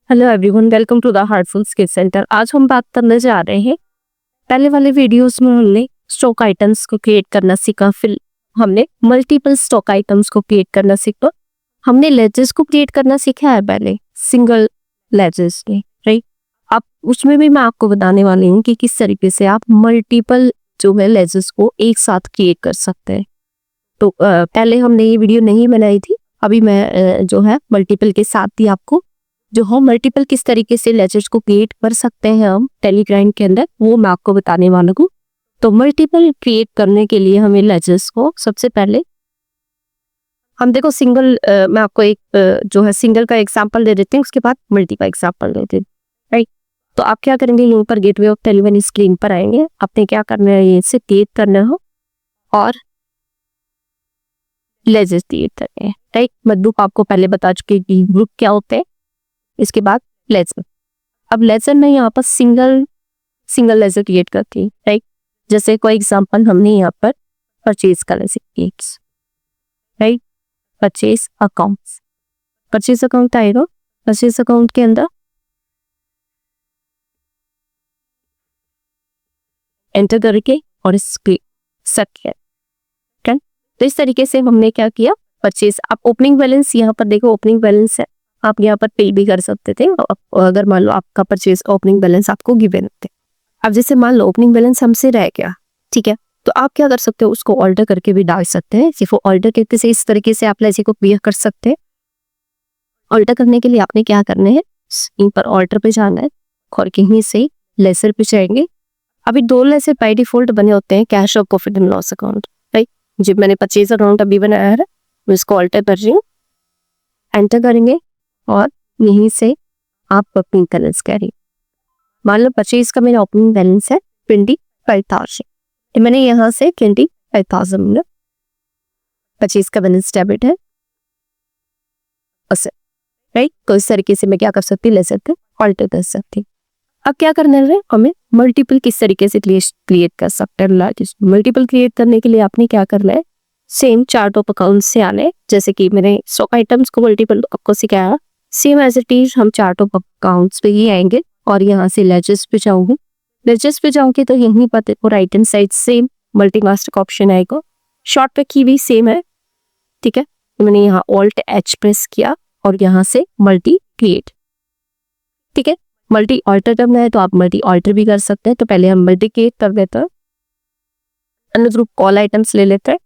Hello everyone, welcome to the heartful skills centre. आज हम बात करने जा रहे हैं। पहले वाले वीडियोस में हमने स्टॉक आइटम्स को क्रिएट करना सीखा, फिर हमने मल्टीपल स्टॉक आइटम्स को क्रिएट करना सीखा। हमने लेजेस को क्रिएट करना सीखा है पहले, सिंगल लेजेस में, राइट। अब उसमें भी मैं आपको बताने वाली हूँ कि किस तरीके से आप मल्टीपल जो है लेजेस को एक साथ क्रिएट कर सकते हैं। तो पहले हमने ये वीडियो नहीं बनाई थी, अभी मैं जो है मल्टीपल के साथ ही आपको जो हम मल्टीपल किस तरीके से लेजेस को क्रिएट कर सकते हैं हम टेलीग्राइंड के अंदर, वो मैं आपको बताने वाला हूँ। तो मल्टीपल क्रिएट करने के लिए हमें लेजेस को सबसे पहले हम देखो सिंगल, मैं आपको एक जो है सिंगल का एग्जांपल दे देते हैं, उसके बाद मल्टी का एग्जांपल दे देते हैं, राइट। तो आप क्या करेंगे, यहाँ पर गेटवे ऑफ टेलीवन स्क्रीन पर आएंगे, आपने क्या करना है, ये से क्रिएट करना हो और लेजेस क्रिएट करने हैं, राइट। मैं ग्रुप आपको पहले बता चुकी कि ग्रुप क्या होते हैं। इसके बाद लेजर, अब लेजर में यहाँ पर सिंगल लेजर क्रिएट करती है, राइट। जैसे कोई एग्जांपल हमने यहाँ पर परचेज का laser create, right. Purchase account आएगा, परचेज अकाउंट के अंदर एंटर करके और इसके सेट किया, तो इस तरीके से हमने क्या किया, परचेज। आप ओपनिंग बैलेंस यहाँ पर देखो, ओपनिंग बैलेंस है, आप यहाँ पर पे भी कर सकते थे अगर मान लो आपका परचेज ओपनिंग बैलेंस आपको गिवन थे। अब जैसे मान लो ओपनिंग बैलेंस हमसे रह गया, ठीक है, तो आप क्या कर सकते हो, उसको ऑल्टर करके भी डाल सकते हैं। सिर्फ ऑल्टर करके से इस तरीके से आप लेजे को क्लियर कर सकते हैं। ऑल्टर करने के लिए आपने क्या करना है, इन पर ऑल्टर पे जाना है और कहीं से लेजर पे जाएंगे। अभी दो लेजर बाय डिफॉल्ट बने होते हैं, कैश और profit and loss account, right. जब मैंने परचेज अकाउंट अभी बनाया है, मैं इसको ऑल्टर कर रही हूँ, एंटर करेंगे और यहीं से आप ओपनिंग बैलेंस करें। मान लो परचेज का मेरा ओपनिंग बैलेंस है 25,000, तो मैंने यहाँ से 25,000 परचेज का बैलेंस डेबिट है, राइट। तो इस तरीके से मैं क्या कर सकती, ले सकते ऑल्टर कर सकती। अब क्या करना है, हमें मल्टीपल किस तरीके से क्रिएट कर सकते हैं। मल्टीपल क्रिएट करने के लिए आपने क्या करना है, सेम चार्ट ऑफ अकाउंट से आने, जैसे कि मैंने स्टॉक आइटम्स को मल्टीपल आपको सिखाया, सेम एज इट इज हम चार्ट ऑफ अकाउंट्स पे ही आएंगे और यहाँ से लेजेस पे जाऊंगी। लेजेस पे जाऊंगी तो यहीं पर और राइट हैंड साइड सेम मल्टीमास्टर का ऑप्शन आएगा, शॉर्ट पे की भी सेम है, ठीक है। तो मैंने यहाँ ऑल्ट एच प्रेस किया और यहाँ से मल्टी क्रिएट, ठीक है। मल्टी ऑल्टर करना है तो आप मल्टी ऑल्टर भी कर सकते हैं। तो पहले हम मल्टी क्रिएट कर देते हैं, अन्य ग्रुप कॉल आइटम्स ले लेते हैं।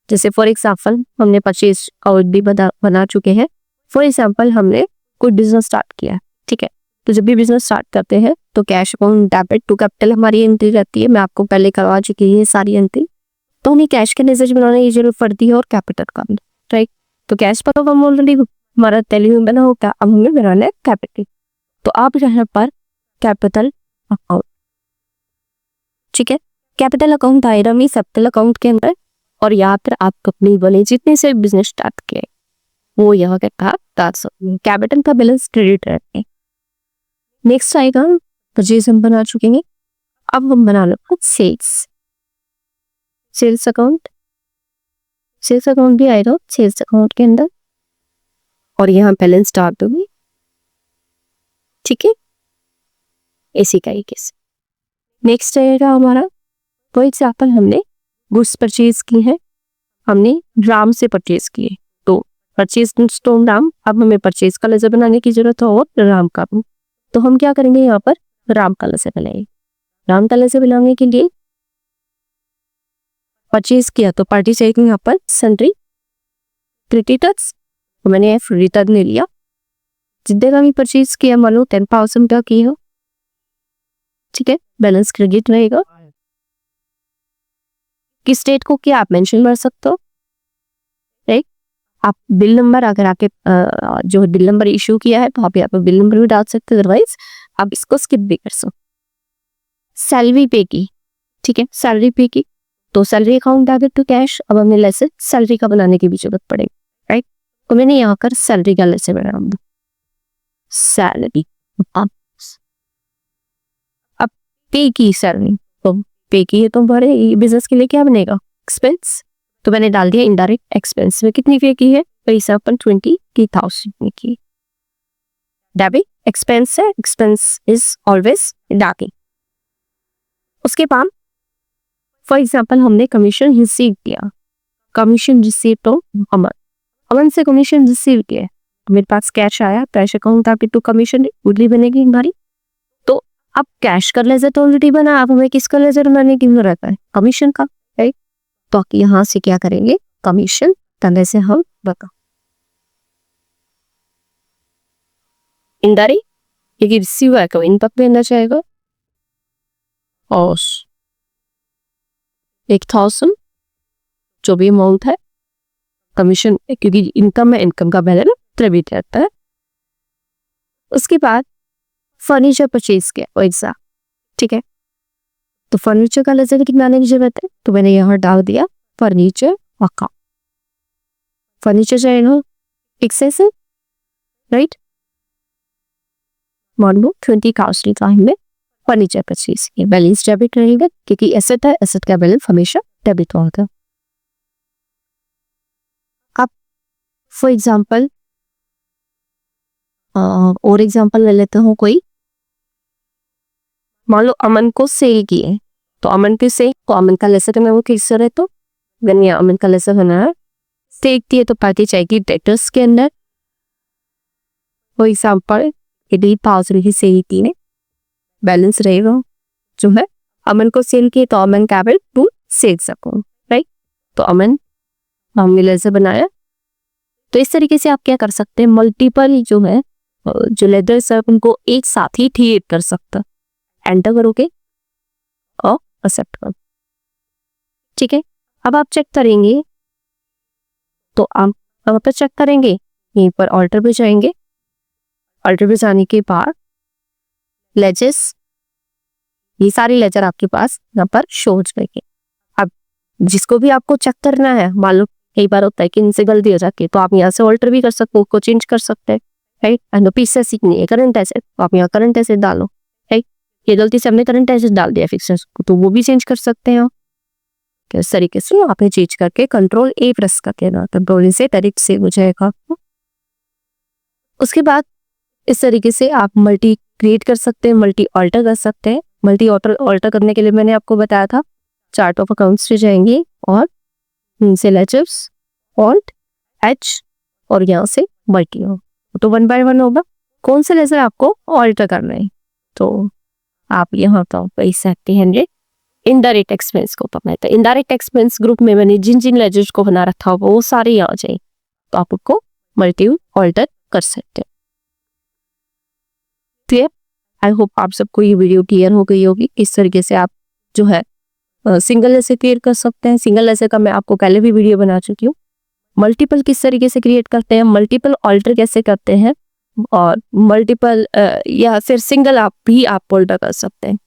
जैसे फॉर एग्जाम्पल हमने परचेज आउट भी बना चुके हैं। फॉर एग्जाम्पल हमने कोई बिजनेस स्टार्ट किया है, ठीक है। तो जब भी बिजनेस स्टार्ट करते हैं तो cash account debit to capital हमारी एंट्री रहती है, मैं आपको पहले करवा चुकी है सारी एंट्री। तो हमें कैश के लेजर बनाने की जरूरत पड़ती है और कैपिटल का, राइट। तो कैश पर हम ऑलरेडी हमारा टेली में बना होता है, अब हमें बनाना है कैपिटल। तो आप यहाँ पर कैपिटल अकाउंट, ठीक है, कैपिटल अकाउंट आएगा मी कैपिटल अकाउंट के अंदर, और यहाँ पर आप कंपनी वाले जितने से बिजनेस स्टार्ट किए वो यहाँ के तहत कैपिटल का बैलेंस क्रेडिट रहते हैं। नेक्स्ट आएगा परचेज हम बना चुके हैं, अब हम बना लो सेल्स अकाउंट भी आएगा सेल्स अकाउंट के अंदर और यहाँ बैलेंस डाल दूंगी, ठीक है, इसी तरीके से। नेक्स्ट आएगा हमारा, फॉर एग्जाम्पल हमने गुड्स परचेज की है, हमने ग्राम से परचेज किए, तो परचेज स्टोन ग्राम, अब हमें परचेज का लेजर बनाने की जरूरत है और राम का भी। तो हम क्या करेंगे, यहाँ पर राम का लेजर बनाएंगे। राम का लेजर बनाने के लिए परचेज किया तो पार्टी चाहिए यहाँ पर सन्ड्री क्रेडिटर्स, तो मैंने रिटर्न ले लिया। जितने का भी परचेज किया मान लो 10,000 का की हो, ठीक है, बैलेंस क्रेडिट रहेगा। किस डेट को क्या आप मेंशन कर सकते हो, राइट। आप बिल नंबर अगर आपके जो बिल नंबर इशू किया है तो आप यहाँ पर बिल नंबर भी डाल सकते हो, अदरवाइज आप इसको स्किप भी कर सकते। सैलरी पे की, ठीक है, सैलरी पे की तो salary account debit to cash, अब हमें लेसे सैलरी का बनाने की भी जरूरत पड़ेगी, राइट। तो मैंने यहाँ कर सैलरी का लेसे बनाऊंगा, सैलरी। अब पे की सैलरी, तो पे की है तो बड़े बिजनेस के लिए क्या बनेगा, एक्सपेंस, तो मैंने डाल दिया इनडायरेक्ट एक्सपेंस में कितनी पे की है, पैसा अपन 20,000 में की। डेबिट एक्सपेंस है, एक्सपेंस इज ऑलवेज डाकिंग। उसके बाद फॉर एग्जाम्पल हमने कमीशन रिसीव किया, कमीशन रिसीव तो अमन से कमीशन रिसीव किया, मेरे पास कैश आया, कैश अकाउंट था तो कमीशन उडली बनेगी हमारी। तो अब कैश का लेजर तो ऑलरेडी बना, अब हमें किसका लेजर बनाने की जरूरत है? कमीशन का, राइट। तो यहाँ से क्या करेंगे? कमीशन तरह से हम बता इनडायरेक्ट ये रिसीव है तो इनपुट में अंदर जाएगा और 1000 जो भी अमाउंट है कमीशन, क्योंकि इनकम है, इनकम का बैलेंस क्रेडिट रहता है। उसके बाद फर्नीचर परचेज किया वो एग्जाम, ठीक है। तो फर्नीचर का लेजर कितना की जरूरत है? तो मैंने यहाँ डाल दिया फर्नीचर अकाउंट। फर्नीचर जाएगा एक्सेसिव, राइट। मान लो 20,000 का हमने फर्नीचर परचेज किया, बैलेंस डेबिट रहेगा क्योंकि एसेट है, एसेट का बैलेंस हमेशा डेबिट होगा। अब फॉर एग्जाम्पल और एग्जाम्पल ले लेते हो कोई, मान लो अमन को सेल किए, तो अमन के सेल तो अमन का लेसर में वो किस है, तो गनिया अमन का लेसर होना है, सेल किए तो पार्टी चाहिए डेटर्स के अंदर। फॉर एग्जाम्पल 80,000 की सेल की है, बैलेंस रहेगा जो है अमन को सेल किए तो Aman capital to sales account, right. तो अमन हमने लेजर बनाया। तो इस तरीके से आप क्या कर सकते हैं, मल्टीपल जो है जो लेजर्स है उनको एक साथ ही क्रिएट कर सकता, एंटर करोगे और एक्सेप्ट करो, ठीक है। अब आप चेक करेंगे, तो आप वहां पर चेक करेंगे, यहीं पर ऑल्टर पे जाएंगे, ऑल्टर पे जाने के बाद लेजर्स, ये सारे लेजर आपके पास यहाँ पर शो हो जाएंगे। अब जिसको भी आपको चेक करना है, मान लो कई बार होता है कि इनसे गलती हो जाती है, तो आप यहाँ से ऑल्टर भी कर सकते हो, उसको चेंज कर सकते हैं, राइट। एंड पीछे सीखनी है करंट एसेट, तो आप यहाँ करंट एसेट डालो, राइट। ये गलती से हमने करंट एसेट डाल दिया फिक्सर्स को, तो वो भी चेंज कर सकते हैं। इस तरीके से आपने चेंज करके कंट्रोल ए प्रेस करके ना, कंट्रोल ए से डायरेक्ट सेव हो जाएगा। उसके बाद इस तरीके से आप मल्टी क्रिएट कर सकते हैं, मल्टी ऑल्टर कर सकते हैं। मल्टी ऑल्टर करने के लिए मैंने आपको बताया था, चार्ट ऑफ अकाउंट्स पे जाएंगे और इनसे लेजर्स ऑल्ट एच और यहाँ से मल्टी हो, तो 1 by 1 होगा कौन से लेजर आपको ऑल्टर करना है। तो आप यहाँ तो वही सकते हैं इनडायरेक्ट एक्सपेंस को पकड़ना है, तो इनडायरेक्ट एक्सपेंस ग्रुप में मैंने जिन जिन लेजर्स को बना रखा वो सारे यहाँ जाए, तो आप उसको मल्टी ऑल्टर कर सकते हैं। क्लियर? आई होप आप सबको ये वीडियो क्लियर हो गई होगी। इस तरीके से आप जो है सिंगल लेजर क्रिएट कर सकते हैं। सिंगल लेजर का मैं आपको पहले भी वीडियो बना चुकी हूँ। मल्टीपल किस तरीके से क्रिएट करते हैं, मल्टीपल ऑल्टर कैसे करते हैं, और मल्टीपल या फिर सिंगल आप भी आप ऑल्टर कर सकते हैं,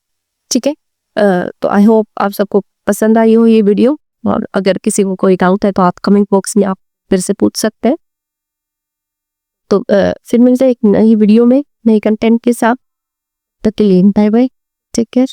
ठीक है। तो आई होप आप सबको पसंद आई हो ये वीडियो, और अगर किसी को कोई डाउट है तो आप कमेंट बॉक्स में आप फिर से पूछ सकते हैं। तो फिर मिलते हैं एक नई वीडियो में नई कंटेंट के साथ। तब तक के लिए बाय बाय, टेक केयर।